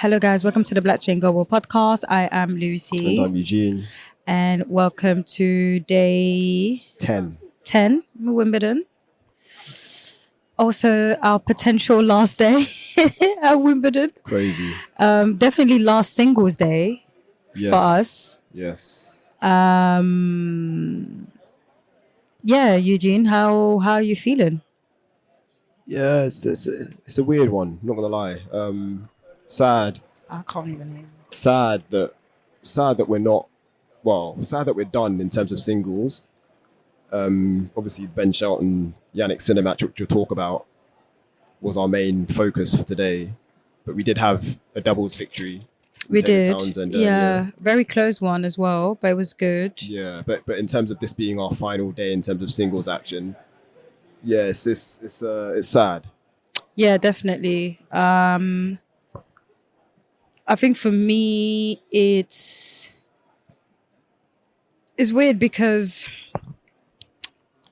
Hello, guys. Welcome to the Black Spain Global Podcast. I am Lucy. And I'm Eugene. And welcome to day 10. 10 Wimbledon. Also, our potential last day at Wimbledon. Crazy. Definitely last singles day for us. Yes. Yeah, Eugene, how are you feeling? Yeah, it's a weird one, not gonna lie. Sad. I can't even name. Sad that we're not sad that we're done in terms of singles. Obviously Ben Shelton, Jannik Sinner match, which we'll talk about, was our main focus for today. But we did have a doubles victory. We did. Townsend, very close one as well, but it was good. Yeah, but in terms of this being our final day in terms of singles action, yeah, it's sad. Yeah, definitely. I think for me, it's weird because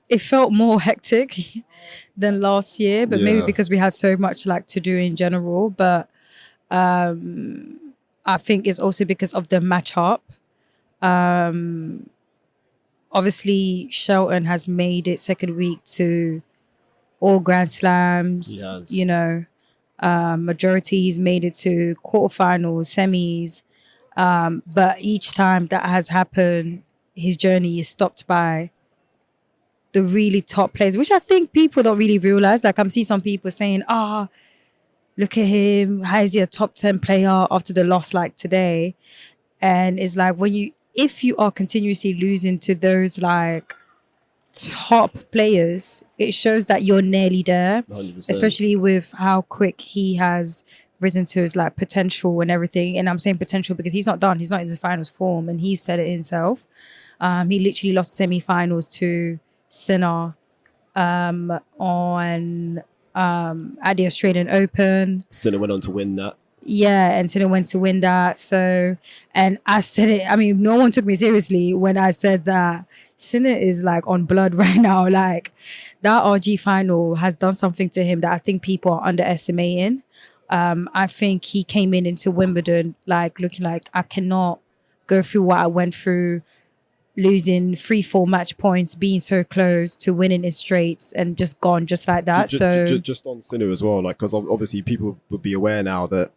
it felt more hectic than last year, but maybe because we had so much to do in general. But I think it's also because of the matchup. Obviously, Shelton has made it second week to all Grand Slams. Yes. Majority he's made it to quarterfinals, semis. But each time that has happened, his journey is stopped by the really top players, which I think people don't really realize. I'm seeing some people saying, look at him. How is he a top 10 player after the loss today? And it's if you are continuously losing to those top players, it shows that you're nearly there. 100%. Especially with how quick he has risen to his potential and everything. And I'm saying potential because he's not done. He's not in his finals form, and he said it himself. He literally lost semi-finals to Sinner on at the Australian Open. Sinner went on to win that. Yeah, and Sinner went to win that. So, and I said it, no one took me seriously when I said that Sinner is on blood right now. That RG final has done something to him that I think people are underestimating. I think he came into Wimbledon looking I cannot go through what I went through, losing 3-4 match points, being so close to winning in straights and just gone just like that. Just on Sinner as well, because obviously people would be aware now that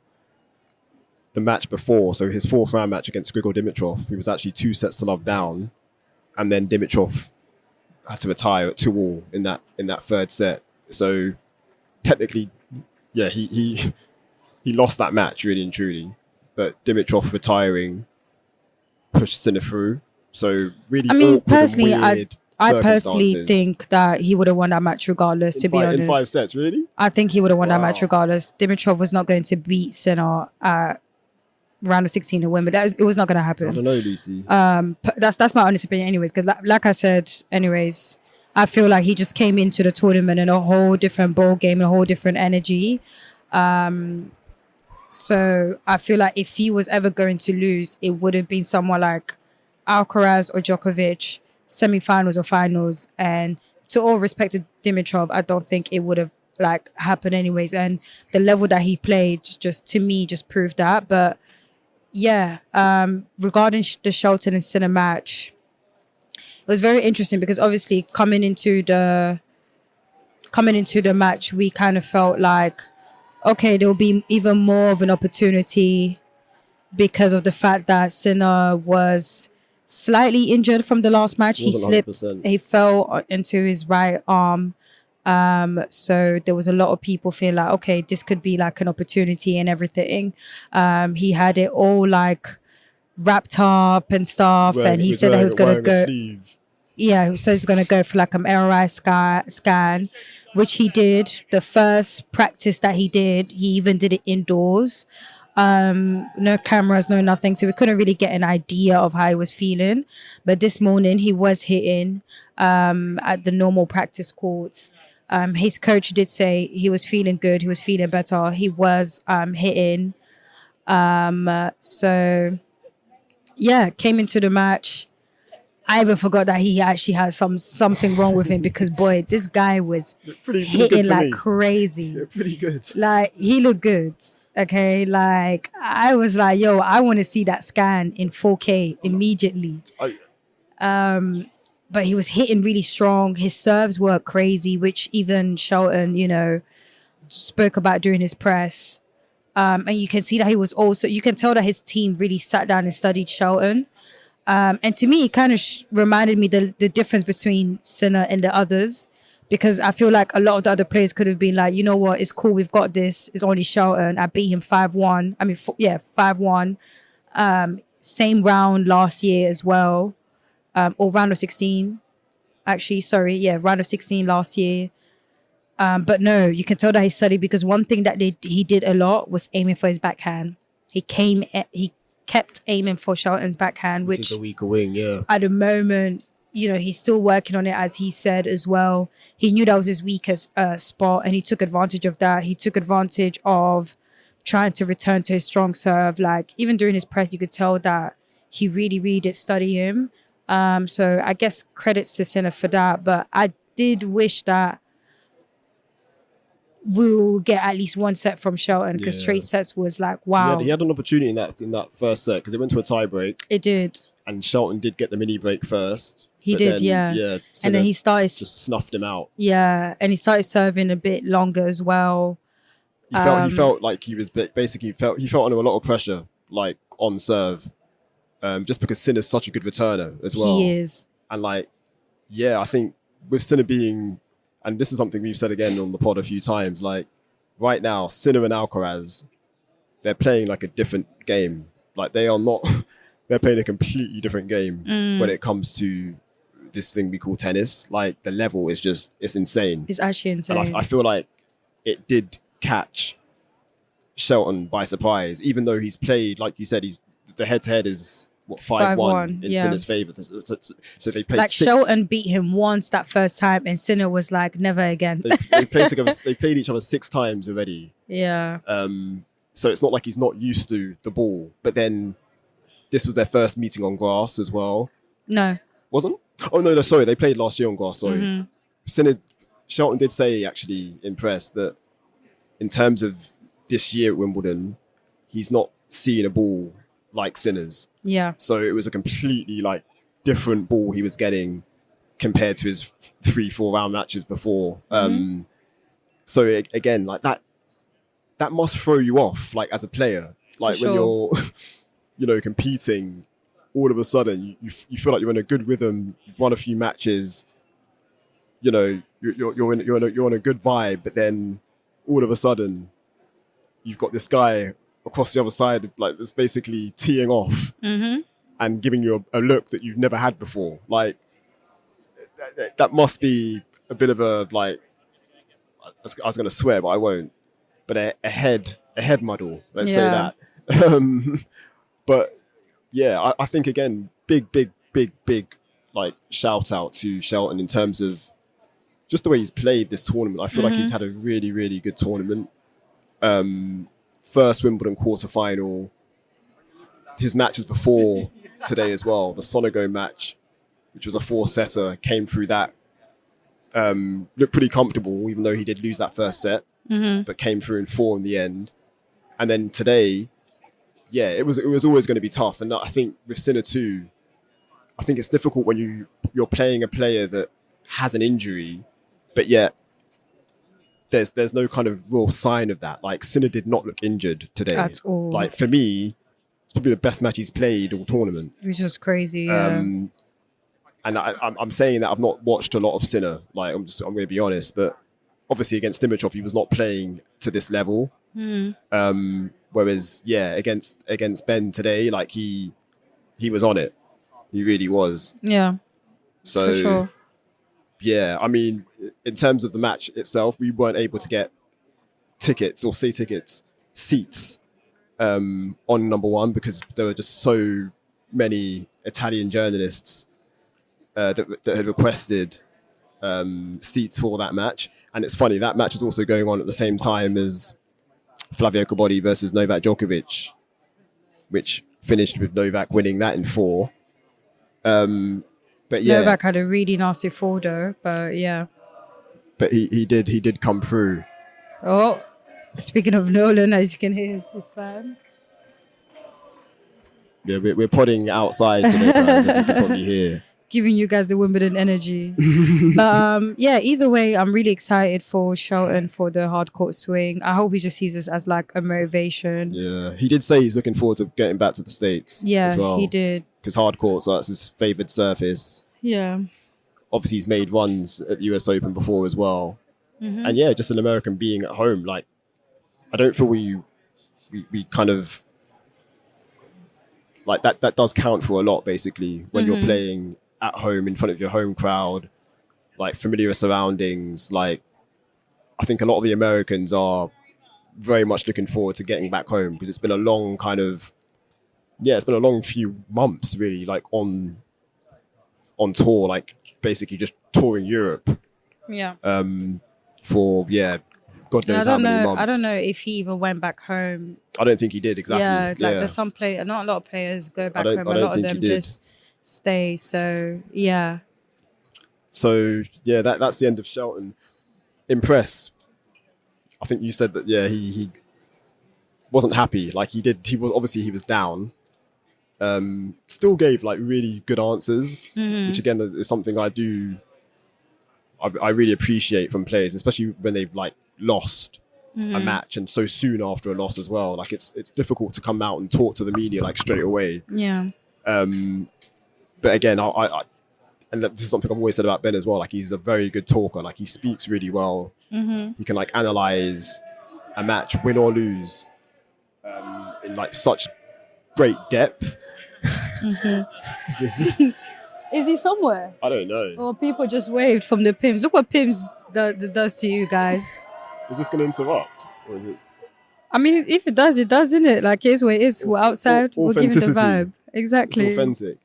the match before, so his fourth round match against Grigor Dimitrov, he was actually 2-0 down, and then Dimitrov had to retire at 2-2 in that third set. So technically, yeah, he lost that match really and truly. But Dimitrov retiring pushed Sinner through. So really, personally, I personally think that he would have won that match regardless. To be honest, in 5 sets, really, I think he would have won that match regardless. Dimitrov was not going to beat Sinner at round of 16 to win, but it was not going to happen. I don't know, Lucy. That's my honest opinion, anyways. Because like I said, anyways, I feel like he just came into the tournament in a whole different ball game, a whole different energy. So I feel like if he was ever going to lose, it would have been someone like Alcaraz or Djokovic, semi-finals or finals. And to all respect to Dimitrov, I don't think it would have happened anyways. And the level that he played just to me just proved that. But yeah, regarding the Shelton and Sinner match, it was very interesting because obviously coming into the match, we kind of felt okay, there will be even more of an opportunity because of the fact that Sinner was slightly injured from the last match. He slipped, 100%. He fell into his right arm. So there was a lot of people feeling okay, this could be an opportunity and everything. He had it all wrapped up and stuff, and he said that he was going to go. Yeah, he said he's going to go for an MRI scan, which he did. The first practice that he did, he even did it indoors. No cameras, no nothing. So we couldn't really get an idea of how he was feeling. But this morning he was hitting at the normal practice courts. His coach did say he was feeling good. He was feeling better. He was hitting. So yeah, came into the match. I even forgot that he actually had something wrong with him because boy, this guy was hitting crazy. Yeah, pretty good. He looked good. Okay, like I was like, yo, I want to see that scan in 4K immediately. I, But he was hitting really strong. His serves were crazy, which even Shelton, spoke about during his press. And you can see that you can tell that his team really sat down and studied Shelton. And to me, it kind of reminded me the difference between Sinner and the others, because I feel like a lot of the other players could have been like, you know what, it's cool, we've got this. It's only Shelton. I beat him 5-1. I mean, 5-1. Same round last year as well, or round of 16. Actually, sorry, yeah, round of 16 last year. But no, you can tell that he studied, because one thing that he did a lot was aiming for his backhand. He kept aiming for Shelton's backhand, which which is a weaker wing, yeah. at the moment, he's still working on it, as he said as well. He knew that was his weakest spot, and he took advantage of that. He took advantage of trying to return to his strong serve. Like, even during his press, you could tell that he really, really did study him. So I guess credits to Sinner for that. But I did wish that we'll get at least one set from Shelton, because straight sets was like, wow. He had an opportunity in that first set, because it went to a tie break. It did. And Shelton did get the mini break first. He did, yeah. And then he started just snuffed him out. Yeah, and he started serving a bit longer as well. He felt like he was basically he felt under a lot of pressure, like on serve, just because Sinner's such a good returner as well. He is. And I think with Sinner being, and this is something we've said again on the pod a few times, like right now, Sinner and Alcaraz, they're playing like a different game. Like they are not, they're playing a completely different game when it comes to this thing we call tennis. Like the level is it's insane. It's actually insane. And I feel like it did catch Shelton by surprise, even though he's played, like you said, the head-to-head is 5-1 in Sinner's favour. So they played like 6. Shelton beat him once that first time, and Sinner was like, never again. They played together. They played each other 6 times already. Yeah. So it's not like he's not used to the ball. But then this was their first meeting on grass as well. No. Wasn't? Oh no, sorry. They played last year on grass. Sorry. Shelton did say, actually, in press, that in terms of this year at Wimbledon, he's not seeing a ball like Sinner's. Yeah. So it was a completely different ball he was getting compared to his 3-4 round matches before. So again, that must throw you off, as a player. When you're, competing, all of a sudden you feel like you're in a good rhythm. You've won a few matches. You're on a good vibe, but then all of a sudden you've got this guy across the other side, that's basically teeing off and giving you a look that you've never had before. That must be a bit of a I was going to swear, but I won't. But a head muddle. Let's say that. But yeah, I think again, big shout out to Shelton in terms of just the way he's played this tournament. I feel like he's had a really, really good tournament. First Wimbledon quarterfinal. His matches before today as well. The Sonego match, which was a 4-setter, came through that. Looked pretty comfortable, even though he did lose that first set, but came through in 4 in the end. And then today, it was always going to be tough. And I think with Sinner too, I think it's difficult when you're playing a player that has an injury, but yet there's no kind of real sign of that. Sinner did not look injured today at all. For me, it's probably the best match he's played all tournament, which was crazy. Yeah. And I'm saying that I've not watched a lot of Sinner. I'm going to be honest, but obviously against Dimitrov, he was not playing to this level. Whereas against Ben today, he was on it. He really was. Yeah. So for sure. Yeah, I mean, in terms of the match itself, we weren't able to get seats on number 1, because there were just so many Italian journalists that had requested seats for that match. And it's funny, that match was also going on at the same time as Flavio Cobolli versus Novak Djokovic, which finished with Novak winning that in 4. But yeah, Novak had a really nasty fall though, but yeah. But he did come through. Oh, Speaking of Nolan, as you can hear, his fan. Yeah, we're podding outside today, guys, as you can probably hear. Giving you guys the Wimbledon energy. But yeah, either way, I'm really excited for Shelton for the hard court swing. I hope he just sees this as like a motivation. Yeah, he did say he's looking forward to getting back to the States as well. He did. Because hard courts, that's his favoured surface. Yeah. Obviously, he's made runs at the US Open before as well. Mm-hmm. And yeah, just an American being at home. Like, I don't feel we kind of like that does count for a lot, basically, when you're playing at home in front of your home crowd, like familiar surroundings. Like, I think a lot of the Americans are very much looking forward to getting back home because it's been a long it's been a long few months really, like on tour, like basically just touring Europe. Yeah. For God knows how many months. I don't know if he even went back home. I don't think he did exactly. Yeah, like there's some not a lot of players go back home. A lot of them just stay. So yeah. So yeah, that's the end of Shelton. Impress. I think you said that. Yeah, he wasn't happy. Like he was down. Still gave like really good answers, which again is something I really appreciate from players, especially when they've like lost a match and so soon after a loss as well. Like it's difficult to come out and talk to the media like straight away. Yeah. But again, I and this is something I've always said about Ben as well. Like he's a very good talker. Like he speaks really well. He can like analyze a match, win or lose, in like such great depth. Is he somewhere? I don't know. Or people just waved from the Pims. Look what Pims does to you guys. Is this going to interrupt? Or is it? I mean, if it does, isn't it? Like, here's where it is. We're outside. We're giving the vibe. Exactly. It's authentic.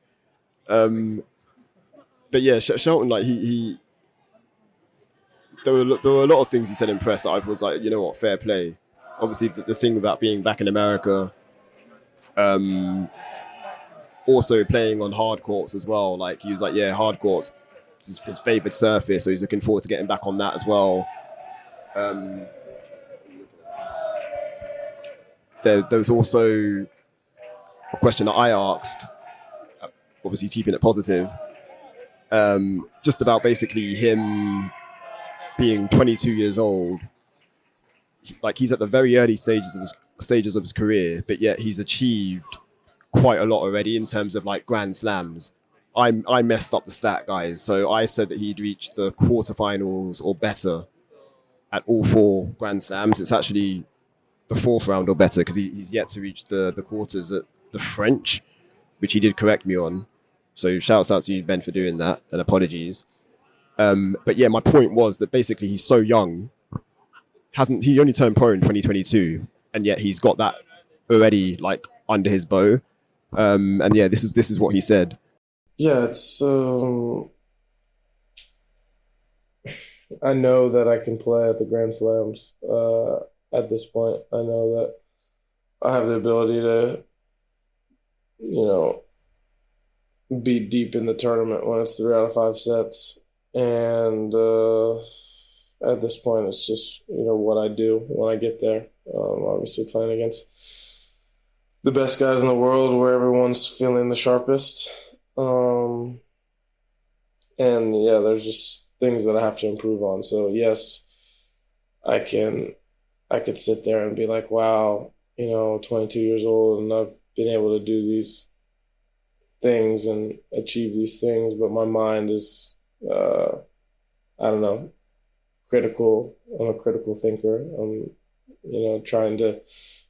But yeah, Shelton, like he there were a lot of things he said in press that I was like, you know what, fair play. Obviously, the thing about being back in America, also playing on hard courts as well. Like he was like, yeah, hard courts is his favoured surface, so he's looking forward to getting back on that as well. There was also a question that I asked, obviously keeping it positive, just about basically him being 22 years old. Like he's at the very early stages of his career, but yet he's achieved quite a lot already in terms of like Grand Slams. I messed up the stat, guys. So I said that he'd reached the quarterfinals or better at all 4 Grand Slams. It's actually the 4th round or better because he's yet to reach the quarters at the French, which he did correct me on. So shouts out to you, Ben, for doing that, and apologies. But yeah, my point was that basically he's so young. He only turned pro in 2022, and yet he's got that already like under his bow. And yeah, this is what he said. Yeah, it's I know that I can play at the Grand Slams. At this point, I know that I have the ability to, be deep in the tournament when it's 3 out of 5 sets. And at this point, it's just, what I do when I get there. Obviously playing against the best guys in the world where everyone's feeling the sharpest. And yeah, there's just things that I have to improve on. So yes, I could sit there and be like, wow, 22 years old and I've been able to do these things and achieve these things, but my mind is, I don't know, critical. I'm a critical thinker. I'm, trying to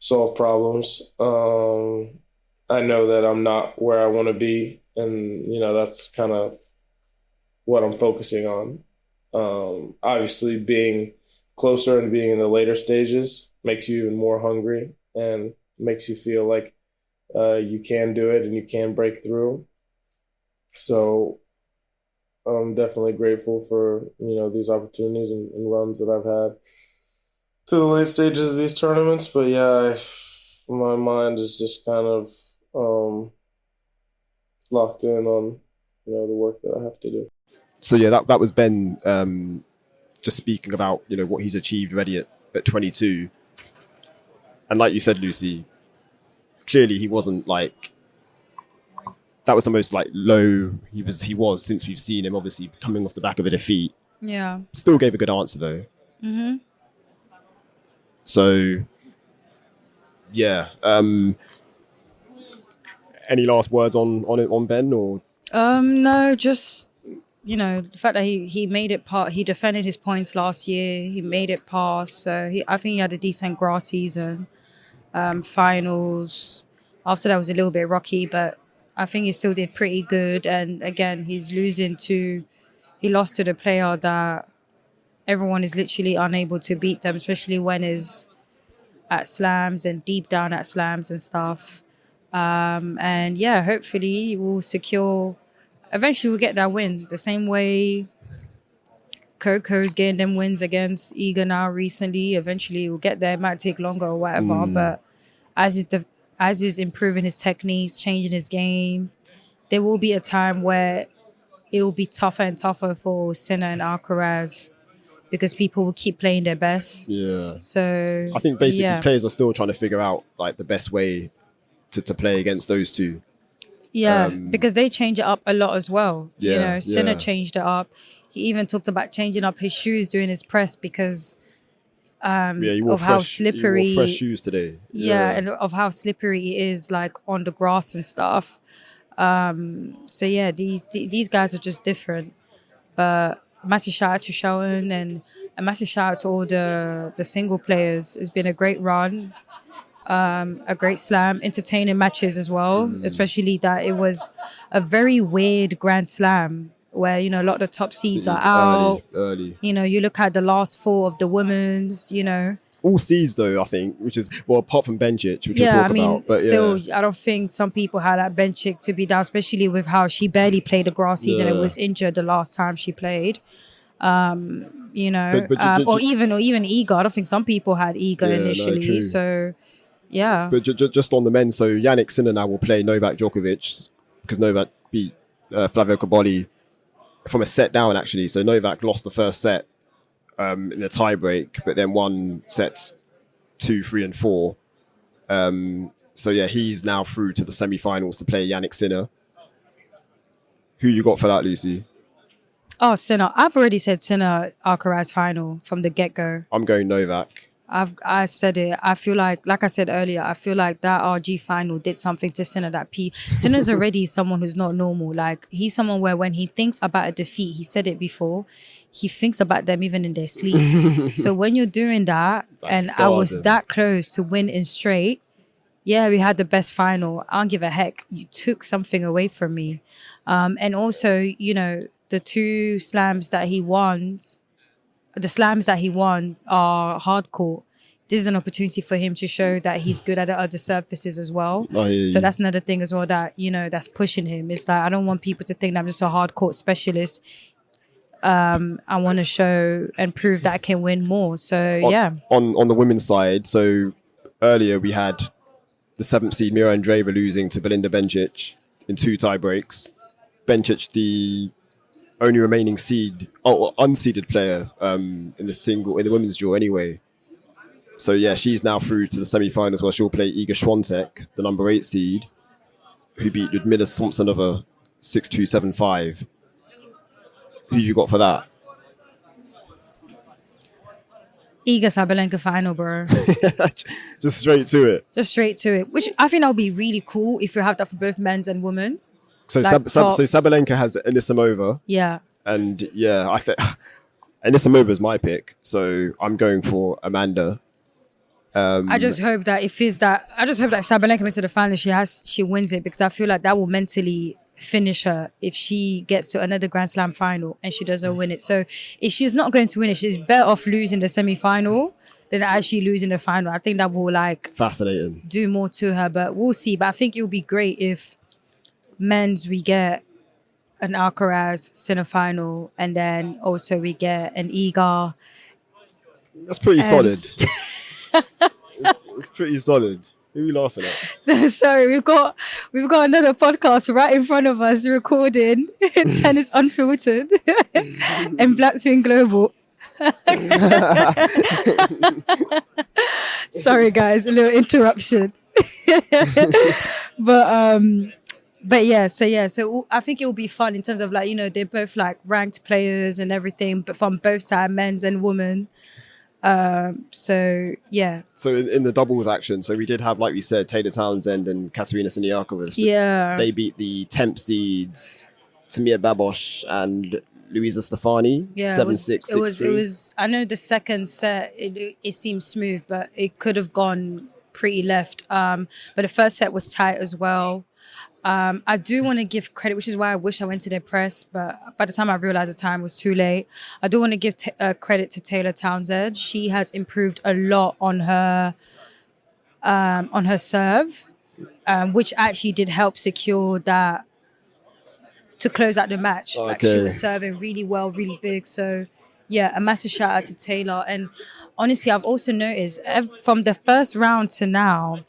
solve problems. I know that I'm not where I want to be, and, that's kind of what I'm focusing on. Obviously, being closer and being in the later stages makes you even more hungry and makes you feel like you can do it and you can break through. So I'm definitely grateful for, these opportunities and runs that I've had to the late stages of these tournaments. But yeah, my mind is just kind of locked in on, the work that I have to do. So yeah, that was Ben just speaking about, what he's achieved already at 22. And like you said, Lucy, clearly he wasn't like, that was the most like low he was since we've seen him, obviously coming off the back of a defeat. Yeah. Still gave a good answer though. Mm-hmm. So yeah. Any last words on Ben or? No, just, you know, the fact that he made it he defended his points last year. He made it past. So I think he had a decent grass season. Finals. After that was a little bit rocky, but I think he still did pretty good. And again, he lost to the player that everyone is literally unable to beat them, especially when is at slams and deep down at slams and stuff. And yeah, hopefully eventually we'll get that win. The same way Coco's getting them wins against Iga now recently. Eventually we'll get there. It might take longer or whatever, but as he's improving his techniques, changing his game, there will be a time where it will be tougher and tougher for Sinner and Alcaraz because people will keep playing their best. Yeah. So I think basically players are still trying to figure out like the best way to play against those two. Yeah, because they change it up a lot as well. Yeah, you know, Sinner yeah. changed it up. He even talked about changing up his shoes during his press because He wore of how slippery. He wore fresh shoes today. Yeah, and of how slippery it is, like on the grass and stuff. So yeah, these guys are just different. But a massive shout out to Shelton and a massive shout out to all the single players. It's been a great run. A great slam, entertaining matches as well, especially that it was a very weird Grand Slam where, you know, a lot of the top seeds are out. Early. You know, you look at the last four of the women's, you know. All seeds though, I think, which is, well, apart from Bencic, which we'll talk about. But still, yeah. I don't think some people had that Bencic to be down, especially with how she barely played the grass season and was injured the last time she played. You know, or even Iga. I don't think some people had Iga initially. No, so, yeah. But just on the men, so Jannik Sinner now will play Novak Djokovic because Novak beat Flavio Cobolli from a set down, actually. So Novak lost the first set in the tiebreak, but then won sets 2, 3, and 4. So yeah, he's now through to the semi-finals to play Jannik Sinner. Who you got for that, Lucy? Oh, Sinner. I've already said Sinner Alcaraz final from the get-go. I'm going Novak. I said it. I feel like I said earlier, I feel like that RG final did something to Sinner Sinner's already someone who's not normal. Like, he's someone where when he thinks about a defeat, he said it before, he thinks about them even in their sleep. So when you're doing that, I was that close to win in straight, yeah, we had the best final. I don't give a heck. You took something away from me. And also, you know, the two slams that he won, are hardcore. This is an opportunity for him to show that he's good at the other surfaces as well. So that's another thing as well that, you know, that's pushing him. It's like, I don't want people to think that I'm just a hardcore specialist. I want to show and prove that I can win more. So, yeah. On the women's side, so earlier we had the 7th seed Mira Andreeva losing to Belinda Bencic in 2 tie breaks. Bencic, the only remaining unseeded player in the women's draw anyway. So yeah, she's now through to the semi-finals where she'll play Iga Swiatek, the number 8 seed, who beat Ludmila Samsonova 6-2, 7-5. Who you got for that? Iga Sabalenka final, bro. Just straight to it. Just straight to it. Which I think that would be really cool if you have that for both men's and women. So, Like so Sabalenka has Anisimova. Yeah. And yeah, I think Anisimova is my pick. So I'm going for Amanda. I just hope that if Sabalenka makes it to the final, she wins it, because I feel like that will mentally finish her if she gets to another Grand Slam final and she doesn't win it. So if she's not going to win it, she's better off losing the semi-final than actually losing the final. I think that will fascinating, do more to her, but we'll see. But I think it would be great if men's we get an Alcaraz Sinner final, and then also we get an Iga. That's pretty solid. It's pretty solid. Who are you laughing at? Sorry, we've got another podcast right in front of us recording Tennis Unfiltered and Black Swing Global. Sorry, guys, a little interruption. but so I think it will be fun in terms of like, they're both like ranked players and everything, but from both sides, men's and women. So yeah, So in the doubles action, so we did have, like we said, Taylor Townsend and Katerina Siniako. yeah, They beat the temp seeds Tamir Babosh and Luisa Stefani, yeah. 7-6, It was. 6-3. I know the second set it seemed smooth, but it could have gone pretty left. But the first set was tight as well. I do want to give credit, which is why I wish I went to their press, but by the time I realized the time was too late. I do want to give credit to Taylor Townsend. She has improved a lot on her serve, which actually did help secure that to close out the match. Like, she was serving really well, really big. So yeah, a massive shout out to Taylor. And honestly, I've also noticed from the first round to now,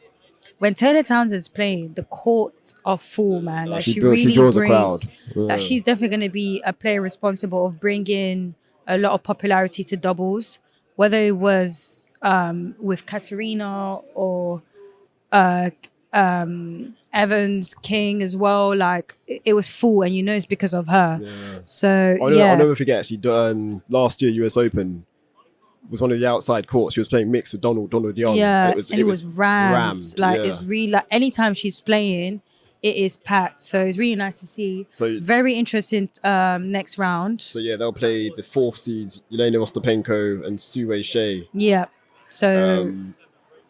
when Taylor Townsend's playing, the courts are full, man. Like, she really draws brings, a crowd. Yeah. like, she's definitely going to be a player responsible of bringing a lot of popularity to doubles, whether it was with Katerina or Evans, King as well. Like, it was full, and it's because of her. Yeah. So I'll never forget, actually, last year US Open was one of the outside courts. She was playing mixed with Donald Young. Yeah, and it was rammed. Like, yeah. it's really, like, anytime she's playing, it is packed. So it's really nice to see. So very interesting next round. So yeah, they'll play the 4th seeds Elena Ostapenko and Sue Shea. Yeah. So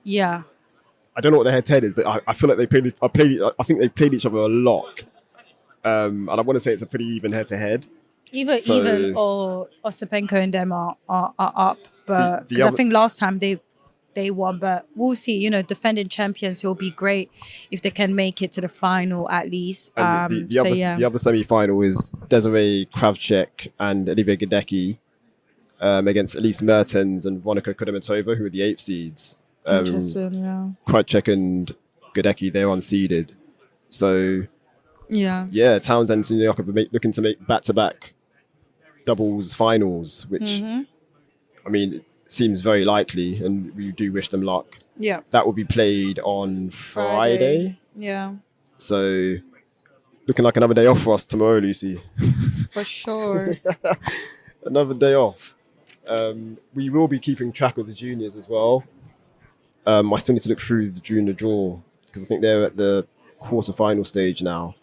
yeah. I don't know what their head-to-head is, but I feel like I think they played each other a lot. And I want to say it's a pretty even head-to-head. Even or Ostapenko and them are up. But The because I other- think last time they won, but we'll see. Defending champions, it'll be great if they can make it to the final at least. And the other semi-final is Desiree Kravchuk and Olivia Gadecki against Elise Mertens and Veronika Kudermetova, who are the 8th seeds. Interesting, yeah. Kravchuk and Gadecki, they're unseeded. So yeah, Townsend and Siniako looking to make back-to-back doubles finals, which I mean, it seems very likely, and we do wish them luck. Yeah. That will be played on Friday. Yeah. So looking like another day off for us tomorrow, Lucy. For sure. Another day off. We will be keeping track of the juniors as well. I still need to look through the junior draw because I think they're at the quarter-final stage now.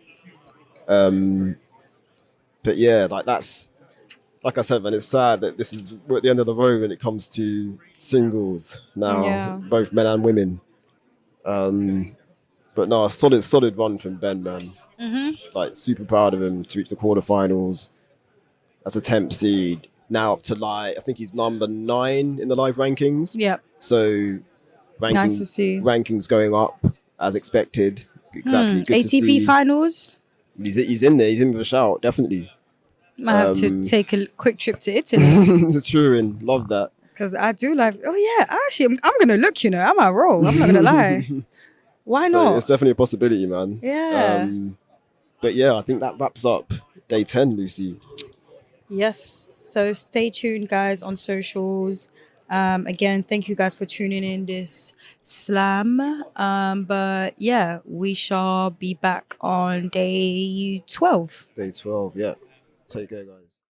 But yeah, like I said, man, it's sad that we're at the end of the road when it comes to singles now, both men and women. But no, a solid run from Ben, man. Like, super proud of him to reach the quarterfinals as a temp seed. Now up to I think he's number 9 in the live rankings. Yep. So Nice to see. Rankings going up as expected. Exactly. Good to ATP see. Finals. He's in there. He's in with a shout, definitely. Might have to take a quick trip to Italy. It's true, and love that. Because I do like. Oh yeah, actually, I'm gonna look. I'm a roll. I'm not gonna lie. Why not? It's definitely a possibility, man. Yeah. But yeah, I think that wraps up day 10, Lucy. Yes. So stay tuned, guys, on socials. Again, thank you guys for tuning in this slam. But yeah, we shall be back on day 12. Day 12, yeah. Take care, guys.